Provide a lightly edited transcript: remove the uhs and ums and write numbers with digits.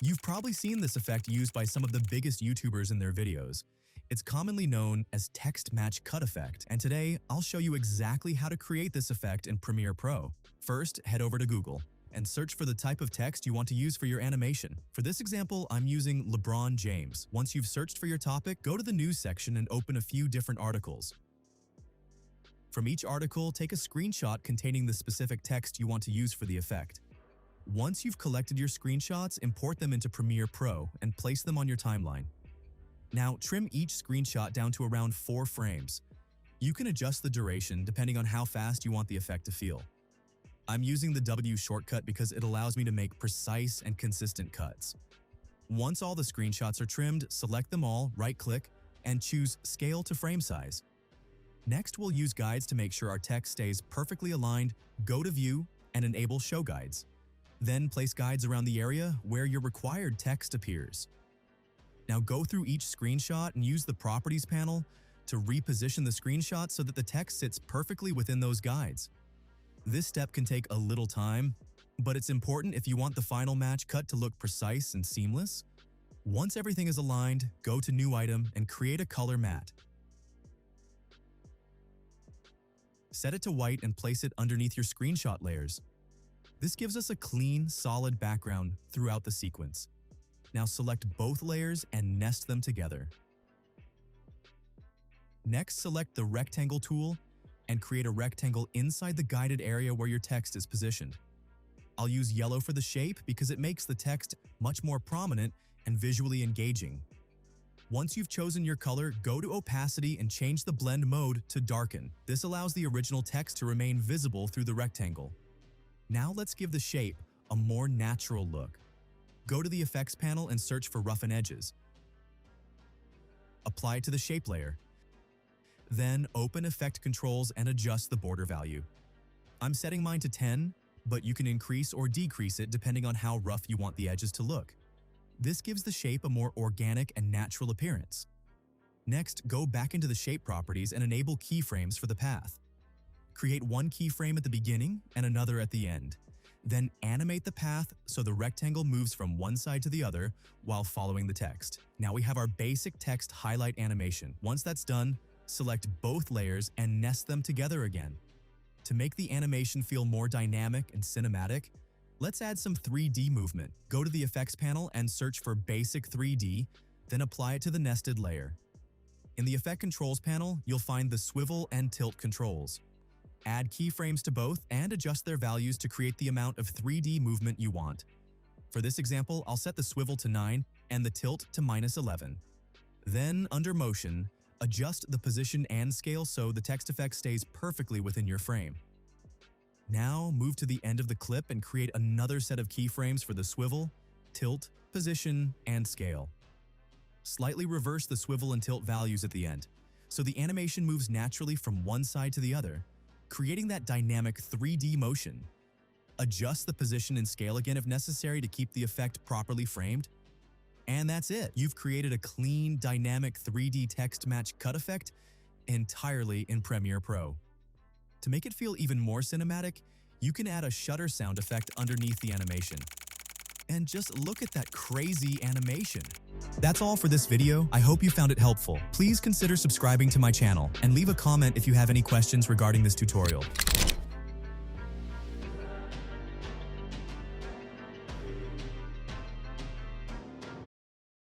You've probably seen this effect used by some of the biggest YouTubers in their videos. It's commonly known as text match cut effect, and today I'll show you exactly how to create this effect in Premiere Pro. First, head over to Google and search for the type of text you want to use for your animation. For this example, I'm using LeBron James. Once you've searched for your topic, go to the news section and open a few different articles. From each article, take a screenshot containing the specific text you want to use for the effect. Once you've collected your screenshots, import them into Premiere Pro and place them on your timeline. Now, trim each screenshot down to around 4 frames. You can adjust the duration depending on how fast you want the effect to feel. I'm using the W shortcut because it allows me to make precise and consistent cuts. Once all the screenshots are trimmed, select them all, right-click, and choose Scale to Frame Size. Next, we'll use guides to make sure our text stays perfectly aligned. Go to View and enable Show Guides. Then place guides around the area where your required text appears. Now go through each screenshot and use the Properties panel to reposition the screenshot so that the text sits perfectly within those guides. This step can take a little time, but it's important if you want the final match cut to look precise and seamless. Once everything is aligned, go to New Item and create a color matte. Set it to white and place it underneath your screenshot layers. This gives us a clean, solid background throughout the sequence. Now select both layers and nest them together. Next, select the Rectangle tool and create a rectangle inside the guided area where your text is positioned. I'll use yellow for the shape because it makes the text much more prominent and visually engaging. Once you've chosen your color, go to Opacity and change the blend mode to Darken. This allows the original text to remain visible through the rectangle. Now let's give the shape a more natural look. Go to the Effects panel and search for Roughen Edges. Apply it to the shape layer. Then open Effect Controls and adjust the border value. I'm setting mine to 10, but you can increase or decrease it depending on how rough you want the edges to look. This gives the shape a more organic and natural appearance. Next, go back into the shape properties and enable keyframes for the path. Create one keyframe at the beginning and another at the end. Then animate the path so the rectangle moves from one side to the other while following the text. Now we have our basic text highlight animation. Once that's done, select both layers and nest them together again. To make the animation feel more dynamic and cinematic, let's add some 3D movement. Go to the Effects panel and search for Basic 3D, then apply it to the nested layer. In the Effect Controls panel, you'll find the Swivel and Tilt controls. Add keyframes to both and adjust their values to create the amount of 3D movement you want. For this example, I'll set the Swivel to 9 and the Tilt to -11. Then, under Motion, adjust the position and scale so the text effect stays perfectly within your frame. Now, move to the end of the clip and create another set of keyframes for the swivel, tilt, position, and scale. Slightly reverse the swivel and tilt values at the end, so the animation moves naturally from one side to the other, creating that dynamic 3D motion. Adjust the position and scale again if necessary to keep the effect properly framed. And that's it. You've created a clean, dynamic 3D text match cut effect entirely in Premiere Pro. To make it feel even more cinematic, you can add a shutter sound effect underneath the animation. And just look at that crazy animation. That's all for this video. I hope you found it helpful. Please consider subscribing to my channel and leave a comment if you have any questions regarding this tutorial.